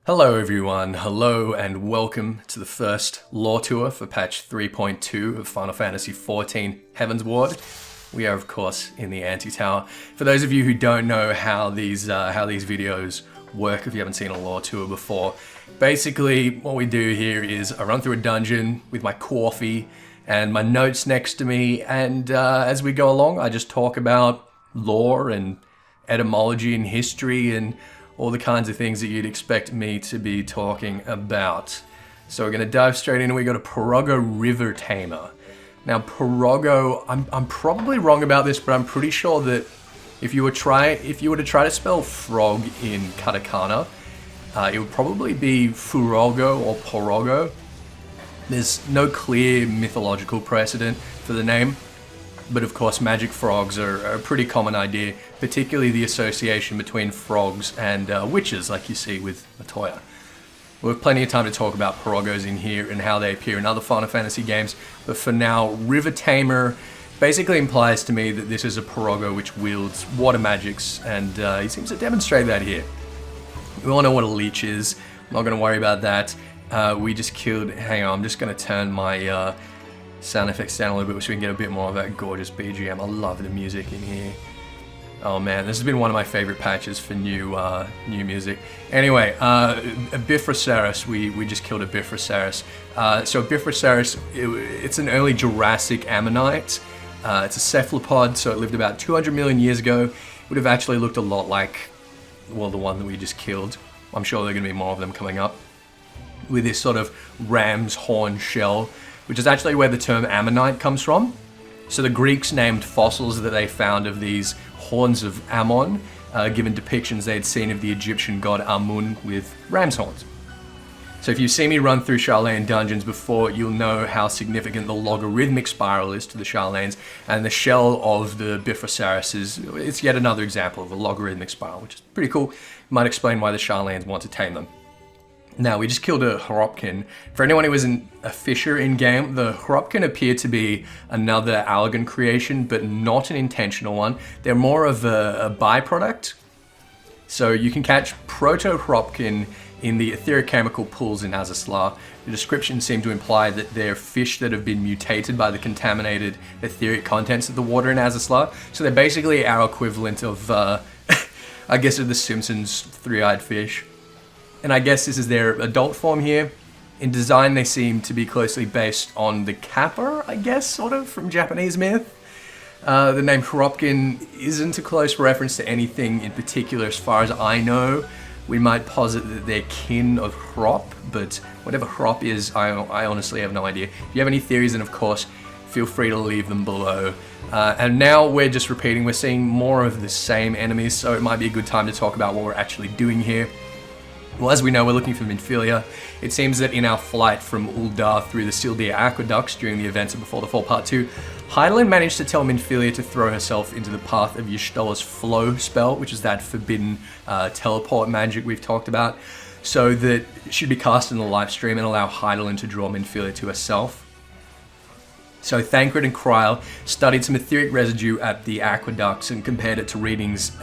Hello everyone, hello and welcome to the first lore tour for patch 3.2 of Final Fantasy XIV Heavensward. We are of course in the Antitower. For those of you who don't know how these videos work, if you haven't seen a lore tour before, basically what we do here is I run through a dungeon with my coffee and my notes next to me, and as we go along I just talk about lore and etymology and history and all the kinds of things that you'd expect me to be talking about. So we're going to dive straight in. We got a Porogo River Tamer. Now Porogo, I'm probably wrong about this, but I'm pretty sure that if you were to try to spell frog in katakana, it would probably be Furogo or Porogo. There's no clear mythological precedent for the name, but of course magic frogs are a pretty common idea, particularly the association between frogs and witches like you see with Matoya. We'll have plenty of time to talk about Porogos in here and how they appear in other Final Fantasy games, but for now, River Tamer basically implies to me that this is a Porogo which wields water magics, and he seems to demonstrate that here. We all know what a leech is, I'm not going to worry about that. We just killed, hang on, I'm just going to turn my sound effects down a little bit so we can get a bit more of that gorgeous BGM. I love the music in here. Oh man, this has been one of my favorite patches for new music. Anyway, a Bifroceras, we just killed a Bifroceras. So a Bifroceras, it's an early Jurassic ammonite. It's a cephalopod, so it lived about 200 million years ago. It would have actually looked a lot like, well, the one that we just killed. I'm sure there are going to be more of them coming up. With this sort of ram's horn shell, which is actually where the term ammonite comes from. So the Greeks named fossils that they found of these horns of Ammon, given depictions they had seen of the Egyptian god Amun with ram's horns. So if you've seen me run through Sharlayan dungeons before, you'll know how significant the logarithmic spiral is to the Sharlayans, and the shell of the Bifroceras it's yet another example of a logarithmic spiral, which is pretty cool. Might explain why the Sharlayans want to tame them. Now, we just killed a Horopkin. For anyone who isn't a fisher in-game, the Horopkin appear to be another Allergan creation, but not an intentional one. They're more of a byproduct. So you can catch Proto-Horopkin in the etheric-chemical pools in Azazlar. The descriptions seem to imply that they're fish that have been mutated by the contaminated etheric contents of the water in Azazlar. So they're basically our equivalent of, I guess, of the Simpsons three-eyed fish. And I guess this is their adult form here. In design, they seem to be closely based on the Kappa, I guess, sort of, from Japanese myth. The name Horopkin isn't a close reference to anything in particular as far as I know. We might posit that they're kin of Hrop, but whatever Hrop is, I honestly have no idea. If you have any theories, then of course, feel free to leave them below. And now we're just repeating, we're seeing more of the same enemies, so it might be a good time to talk about what we're actually doing here. Well, as we know, we're looking for Minfilia. It seems that in our flight from Uldar through the Sildir Aqueducts during the events of Before the Fall Part 2, Hydaelyn managed to tell Minfilia to throw herself into the path of Y'shtola's Flow spell, which is that forbidden teleport magic we've talked about, so that she'd be cast in the live stream and allow Hydaelyn to draw Minfilia to herself. So Thancred and Kryl studied some etheric residue at the aqueducts and compared it to readings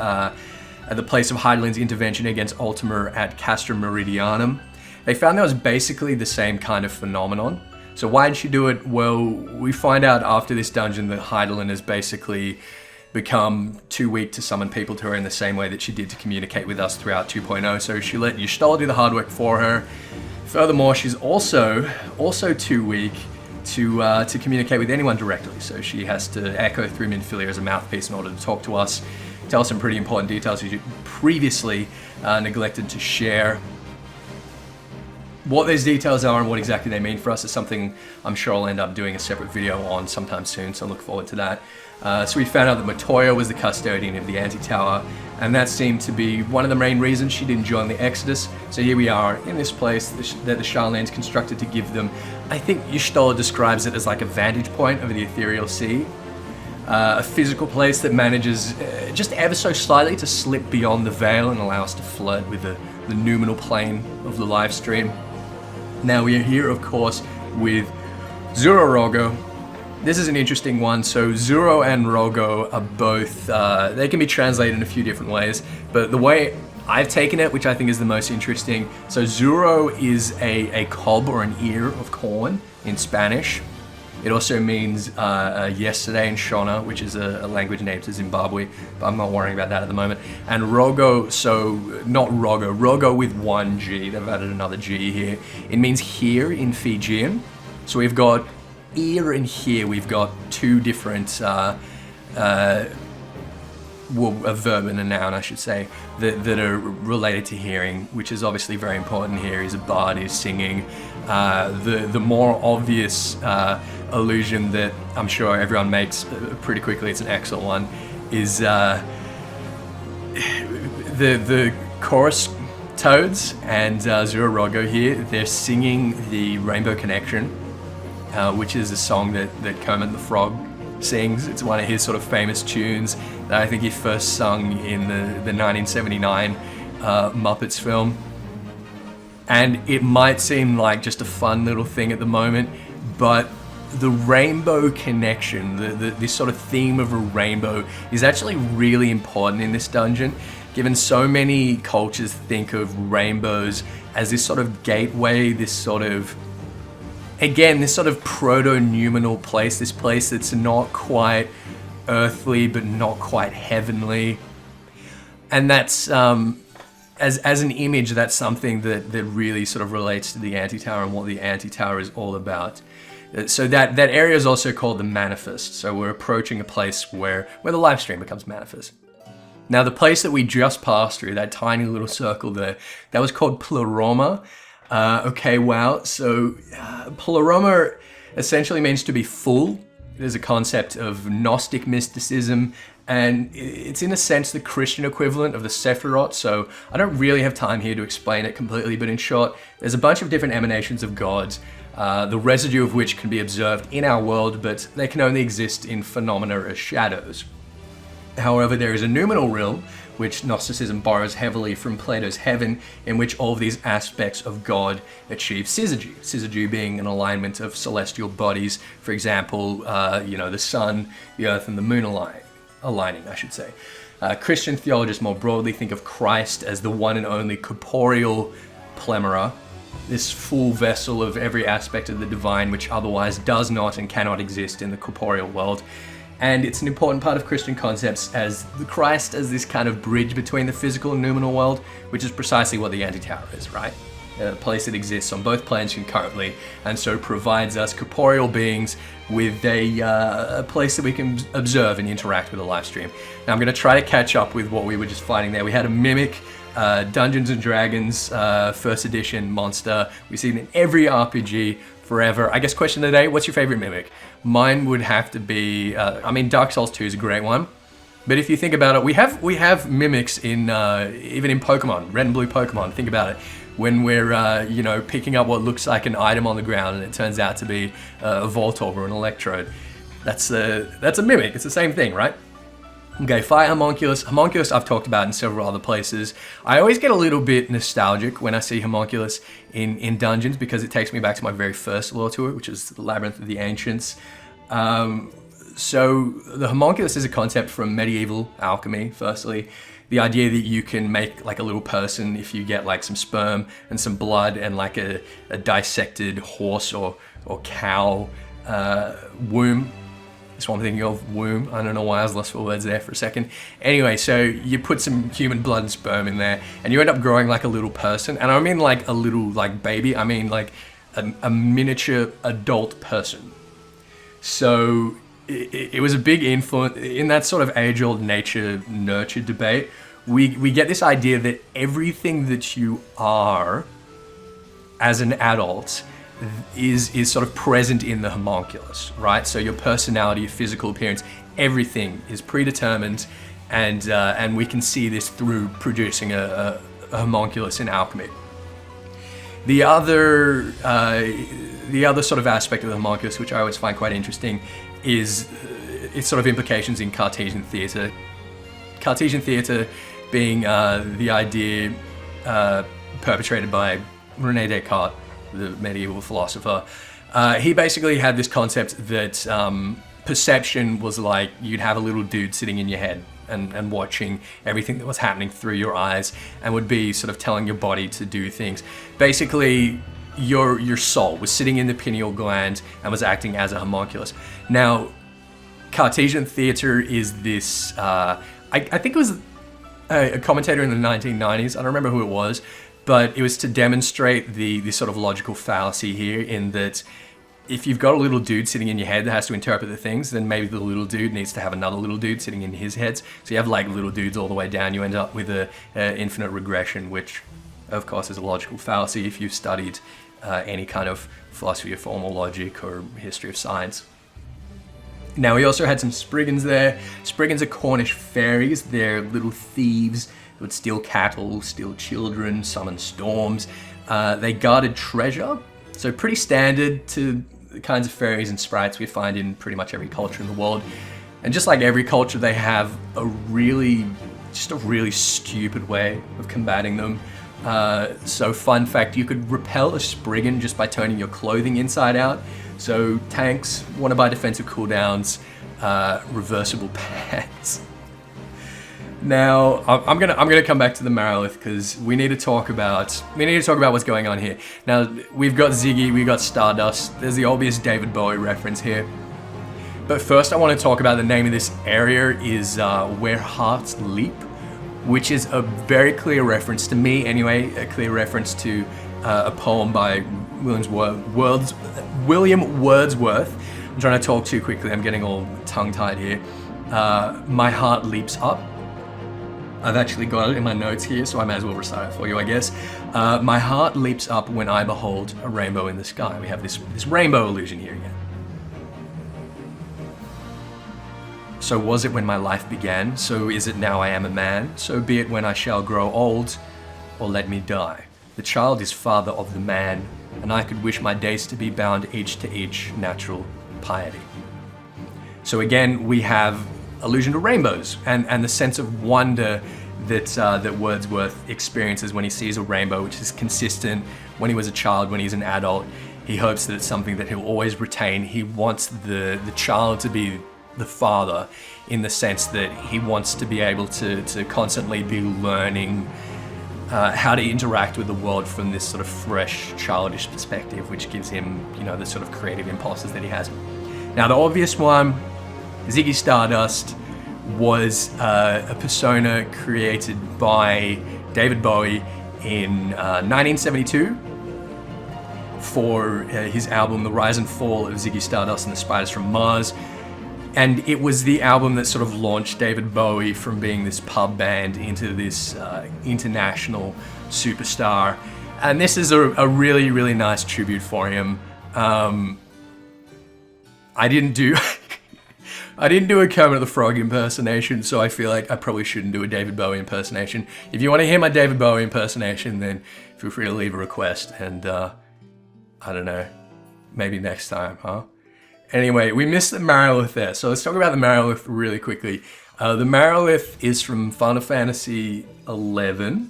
at the place of Hydaelyn's intervention against Ultimer at Castrum Meridianum. They found there was basically the same kind of phenomenon. So why did she do it? Well, we find out after this dungeon that Hydaelyn has basically become too weak to summon people to her in the same way that she did to communicate with us throughout 2.0, so she let Y'shtola do the hard work for her. Furthermore, she's also too weak to communicate with anyone directly, so she has to echo through Minfilia as a mouthpiece in order to talk to us. Tell us some pretty important details you previously neglected to share. What those details are and what exactly they mean for us is something I'm sure I'll end up doing a separate video on sometime soon, so I look forward to that. So we found out that Matoya was the custodian of the Antitower, and that seemed to be one of the main reasons she didn't join the Exodus. So here we are in this place that the Sharlayans constructed to give them. I think Y'shtola describes it as like a vantage point over the ethereal sea. A physical place that manages just ever so slightly to slip beyond the veil and allow us to flirt with the noumenal plane of the live stream. Now we are here, of course, with Zuro Rogo. This is an interesting one. So Zuro and Rogo are both, they can be translated in a few different ways, but the way I've taken it, which I think is the most interesting. So zuro is a cob or an ear of corn in Spanish. It also means yesterday in Shona, which is a language native to Zimbabwe, but I'm not worrying about that at the moment. And rogo, so not rogo, rogo with one G, they've added another G here. It means here in Fijian. So we've got ear and here, we've got two different, well, a verb and a noun, I should say, that are related to hearing, which is obviously very important here. Is a bard, is singing. The more obvious allusion that I'm sure everyone makes pretty quickly, it's an excellent one, is the chorus toads and Zero Rogo here, they're singing the Rainbow Connection, which is a song that Kermit the Frog sings. It's one of his sort of famous tunes that I think he first sung in the 1979 Muppets film. And it might seem like just a fun little thing at the moment, but the rainbow connection, this sort of theme of a rainbow is actually really important in this dungeon, given so many cultures think of rainbows as this sort of gateway, this sort of proto-numinal place, this place that's not quite earthly but not quite heavenly. And that's, as an image, that's something that really sort of relates to the Antitower and what the Antitower is all about. So that area is also called the Manifest. So we're approaching a place where the live stream becomes Manifest. Now the place that we just passed through, that tiny little circle there, that was called Pleroma. Okay, wow. So Pleroma essentially means to be full. It is a concept of Gnostic mysticism, and it's in a sense the Christian equivalent of the Sephiroth. So I don't really have time here to explain it completely, but in short, there's a bunch of different emanations of gods, the residue of which can be observed in our world, but they can only exist in phenomena as shadows. However, there is a noumenal realm, which Gnosticism borrows heavily from Plato's Heaven, in which all of these aspects of God achieve syzygy. Syzygy being an alignment of celestial bodies, for example, the sun, the earth, and the moon aligning, I should say. Christian theologists more broadly think of Christ as the one and only corporeal pleroma, this full vessel of every aspect of the divine which otherwise does not and cannot exist in the corporeal world. And it's an important part of Christian concepts as the Christ as this kind of bridge between the physical and noumenal world, which is precisely what the Antitower is, right? A place that exists on both planes concurrently, and so provides us corporeal beings with a place that we can observe and interact with a live stream. Now I'm going to try to catch up with what we were just fighting there. We had a mimic, Dungeons and Dragons, first edition monster. We've seen it in every RPG forever. I guess question of the day, what's your favorite mimic? Mine would have to be, Dark Souls 2 is a great one. But if you think about it, we have mimics in even in Pokemon, Red and Blue Pokemon. Think about it. When we're picking up what looks like an item on the ground and it turns out to be a Voltorb or an Electrode, that's a mimic. It's the same thing, right? Okay, Fire Homonculus. Homonculus I've talked about in several other places. I always get a little bit nostalgic when I see Homonculus in dungeons because it takes me back to my very first lore tour, which is the Labyrinth of the Ancients. So the homunculus is a concept from medieval alchemy, firstly. The idea that you can make like a little person if you get like some sperm and some blood and like a dissected horse or cow womb. That's what I'm thinking of, womb. I don't know why I was lost for words there for a second. Anyway, so you put some human blood and sperm in there and you end up growing like a little person. And I don't mean like a little like baby, I mean like a miniature adult person. So it was a big influence in that sort of age-old nature-nurture debate. We get this idea that everything that you are as an adult is sort of present in the homunculus, right? So your personality, your physical appearance, everything is predetermined, and we can see this through producing a homunculus in alchemy. The other sort of aspect of the homunculus, which I always find quite interesting, is its sort of implications in Cartesian theatre. Cartesian theatre being the idea perpetrated by René Descartes, the medieval philosopher. He basically had this concept that perception was like you'd have a little dude sitting in your head, and watching everything that was happening through your eyes, and would be sort of telling your body to do things. Basically, your soul was sitting in the pineal gland and was acting as a homunculus. Now, Cartesian theater is this, I think it was a commentator in the 1990s, I don't remember who it was, but it was to demonstrate the sort of logical fallacy here, in that if you've got a little dude sitting in your head that has to interpret the things, then maybe the little dude needs to have another little dude sitting in his head. So you have like little dudes all the way down, you end up with a infinite regression, which of course is a logical fallacy if you've studied any kind of philosophy of formal logic or history of science. Now, we also had some Spriggans there. Spriggans are Cornish fairies. They're little thieves that would steal cattle, steal children, summon storms. They guarded treasure, so pretty standard to the kinds of fairies and sprites we find in pretty much every culture in the world. And just like every culture, they have a really stupid way of combating them. So fun fact, you could repel a Spriggan just by turning your clothing inside out. So tanks want to buy defensive cooldowns, reversible pants. Now I'm gonna come back to the Marilith because we need to talk about what's going on here. Now we've got Ziggy, we've got Stardust. There's the obvious David Bowie reference here. But first I want to talk about the name of this area is Where Hearts Leap, which is a very clear reference, to me anyway, a clear reference to a poem by William Wordsworth. I'm trying to talk too quickly, I'm getting all tongue-tied here. My heart leaps up. I've actually got it in my notes here, so I may as well recite it for you, I guess. My heart leaps up when I behold a rainbow in the sky. We have this rainbow illusion here again. So was it when my life began? So is it now I am a man? So be it when I shall grow old, or let me die. The child is father of the man, and I could wish my days to be bound each to each natural piety. So again, we have allusion to rainbows and the sense of wonder that Wordsworth experiences when he sees a rainbow, which is consistent when he was a child, when he's an adult. He hopes that it's something that he'll always retain. He wants the child to be the father, in the sense that he wants to be able to constantly be learning how to interact with the world from this sort of fresh, childish perspective, which gives him, the sort of creative impulses that he has. Now, the obvious one, Ziggy Stardust, was a persona created by David Bowie in 1972 for his album The Rise and Fall of Ziggy Stardust and the Spiders from Mars. And it was the album that sort of launched David Bowie from being this pub band into this international superstar. And this is a really, really nice tribute for him. I didn't do a Kermit the Frog impersonation, so I feel like I probably shouldn't do a David Bowie impersonation. If you want to hear my David Bowie impersonation, then feel free to leave a request, and I don't know, maybe next time, huh? Anyway, we missed the Marilith there, so let's talk about the Marilith really quickly. The Marilith is from Final Fantasy XI.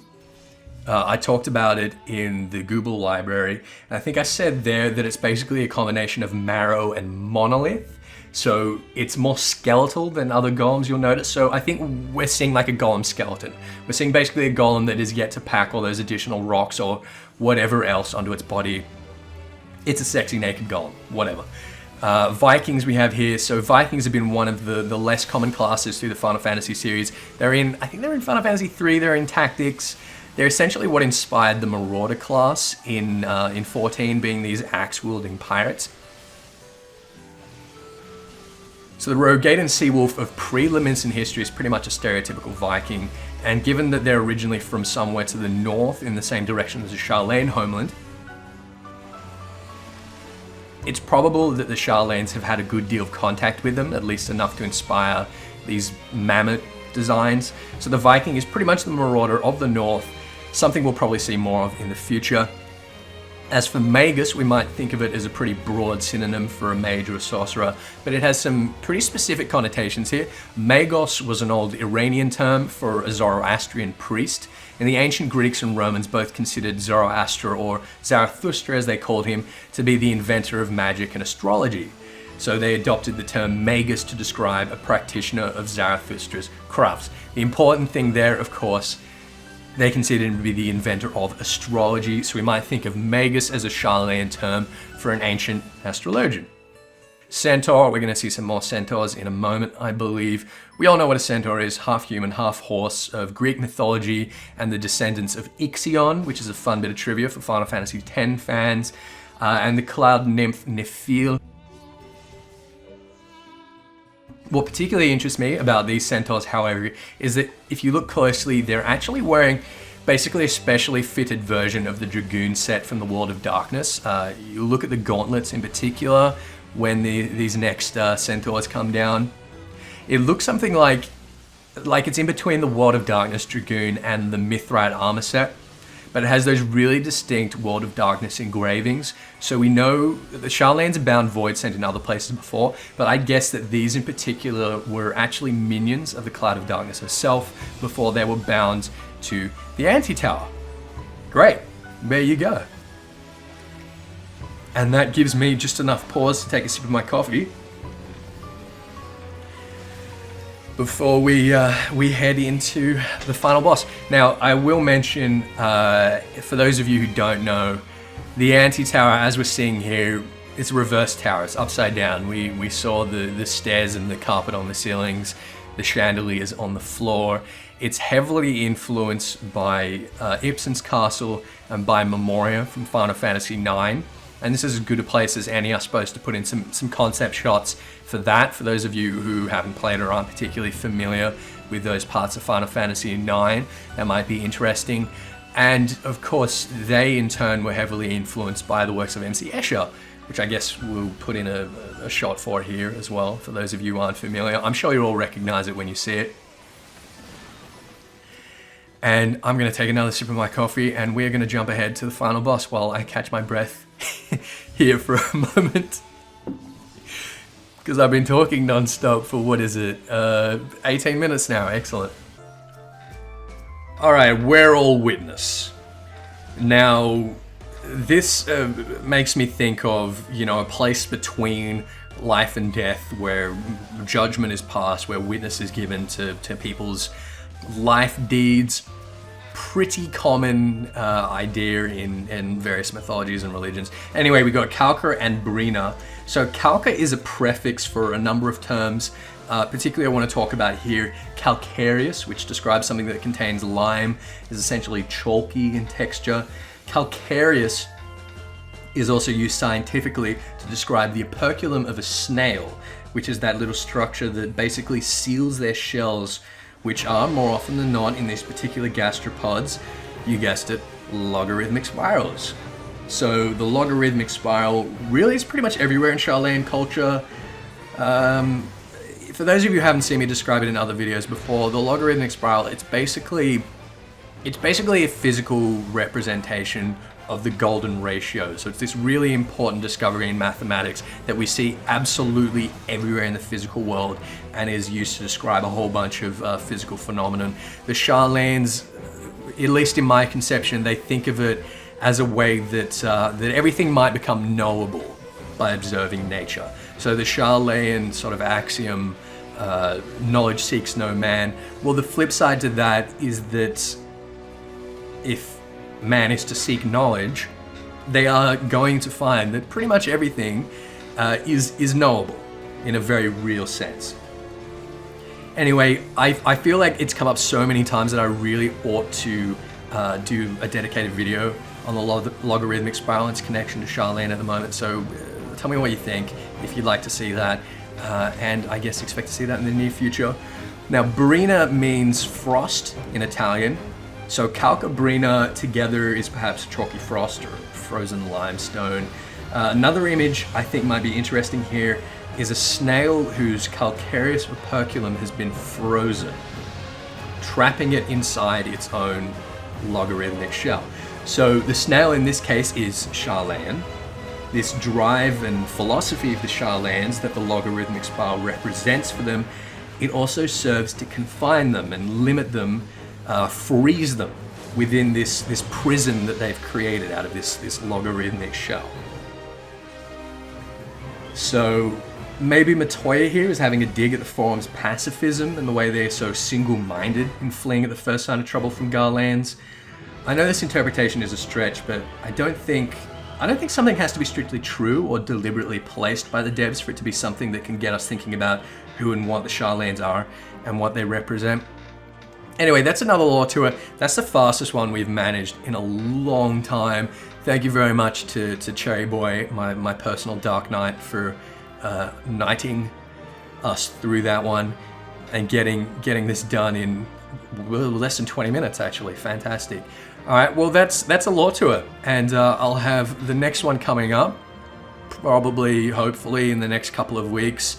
I talked about it in the Google library, and I think I said there that it's basically a combination of marrow and monolith. So it's more skeletal than other golems, you'll notice. So I think we're seeing like a golem skeleton. We're seeing basically a golem that is yet to pack all those additional rocks or whatever else onto its body. It's a sexy naked golem, whatever. Vikings we have here. So Vikings have been one of the less common classes through the Final Fantasy series. I think they're in Final Fantasy III, they're in Tactics. They're essentially what inspired the Marauder class in 14, being these axe-wielding pirates. So the Rogadan Seawolf of pre-Leminson history is pretty much a stereotypical Viking, and given that they're originally from somewhere to the north in the same direction as the Charlene homeland, it's probable that the Charlanes have had a good deal of contact with them, at least enough to inspire these mammoth designs. So the Viking is pretty much the Marauder of the north, something we'll probably see more of in the future. As for Magus, we might think of it as a pretty broad synonym for a mage or a sorcerer, but it has some pretty specific connotations here. Magos was an old Iranian term for a Zoroastrian priest, and the ancient Greeks and Romans both considered Zoroaster, or Zarathustra as they called him, to be the inventor of magic and astrology. So they adopted the term magus to describe a practitioner of Zarathustra's crafts. The important thing there, of course, they considered him to be the inventor of astrology, so we might think of magus as a Charlemagne term for an ancient astrologian. Centaur, we're going to see some more centaurs in a moment, I believe. We all know what a centaur is, half human, half horse, of Greek mythology, and the descendants of Ixion, which is a fun bit of trivia for Final Fantasy X fans, and the cloud nymph Nephil. What particularly interests me about these centaurs, however, is that if you look closely, they're actually wearing basically a specially fitted version of the Dragoon set from the World of Darkness. You look at the gauntlets in particular, when these next centaurs come down. It looks something like it's in between the World of Darkness Dragoon and the Mithrite armor set, but it has those really distinct World of Darkness engravings. So we know that the Charlemagne are bound void sent in other places before, but I guess that these in particular were actually minions of the Cloud of Darkness herself before they were bound to the Antitower. Great, there you go. And that gives me just enough pause to take a sip of my coffee before we head into the final boss. Now, I will mention, for those of you who don't know, the Antitower, as we're seeing here, it's a reverse tower. It's upside down. We saw the stairs and the carpet on the ceilings, the chandeliers on the floor. It's heavily influenced by Ibsen's Castle and by Memoria from Final Fantasy IX. And this is as good a place as any, I suppose, to put in some concept shots for that. For those of you who haven't played or aren't particularly familiar with those parts of Final Fantasy IX, that might be interesting. And of course, they in turn were heavily influenced by the works of MC Escher, which I guess we'll put in a shot for here as well, for those of you who aren't familiar. I'm sure you'll all recognize it when you see it. And I'm going to take another sip of my coffee, and we're going to jump ahead to the final boss while I catch my breath here for a moment. Because I've been talking non-stop for, what is it, 18 minutes now. Excellent. Alright, we're all witness. Now, this makes me think of, a place between life and death where judgment is passed, where witness is given to people's life deeds. Pretty common idea in various mythologies and religions. Anyway, we got Calca and Brina. So Calca is a prefix for a number of terms. Particularly I want to talk about here calcareous, which describes something that contains lime, is essentially chalky in texture. Calcareous is also used scientifically to describe the operculum of a snail, which is that little structure that basically seals their shells, which are, more often than not, in these particular gastropods, you guessed it, logarithmic spirals. So the logarithmic spiral really is pretty much everywhere in Charlemagne culture. For those of you who haven't seen me describe it in other videos before, the logarithmic spiral, it's basically a physical representation of the golden ratio. So it's this really important discovery in mathematics that we see absolutely everywhere in the physical world and is used to describe a whole bunch of physical phenomenon. The Charlemagne, at least in my conception, they think of it as a way that everything might become knowable by observing nature. So the Charlemagne sort of axiom, knowledge seeks no man. Well, the flip side to that is that if man is to seek knowledge, they are going to find that pretty much everything is knowable in a very real sense. Anyway, I feel like it's come up so many times that I really ought to do a dedicated video on the logarithmic spiral and its connection to Charlemagne at the moment. So tell me what you think, if you'd like to see that, and I guess expect to see that in the near future. Now, Brina means frost in Italian. So Calca Brina together is perhaps chalky frost or frozen limestone. Another image I think might be interesting here is a snail whose calcareous operculum has been frozen, trapping it inside its own logarithmic shell. So the snail in this case is Charlemagne. This drive and philosophy of the Charlemagne that the logarithmic spiral represents for them, it also serves to confine them and limit them, freeze them within this prison that they've created out of this logarithmic shell. So Maybe Matoya here is having a dig at the Forum's pacifism and the way they're so single-minded in fleeing at the first sign of trouble from Garlands. I know this interpretation is a stretch, but I don't think something has to be strictly true or deliberately placed by the devs for it to be something that can get us thinking about who and what the Charlands are and what they represent. Anyway, that's another lore tour. That's the fastest one we've managed in a long time. Thank you very much to Cherry Boy, my personal Dark Knight, for knighting us through that one and getting this done in less than 20 minutes, actually. Fantastic. All right, well, that's a lore tour, and I'll have the next one coming up, probably, hopefully, in the next couple of weeks.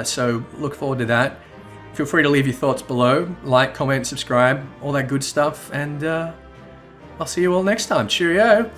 So look forward to that. Feel free to leave your thoughts below, like, comment, subscribe, all that good stuff, and I'll see you all next time. Cheerio!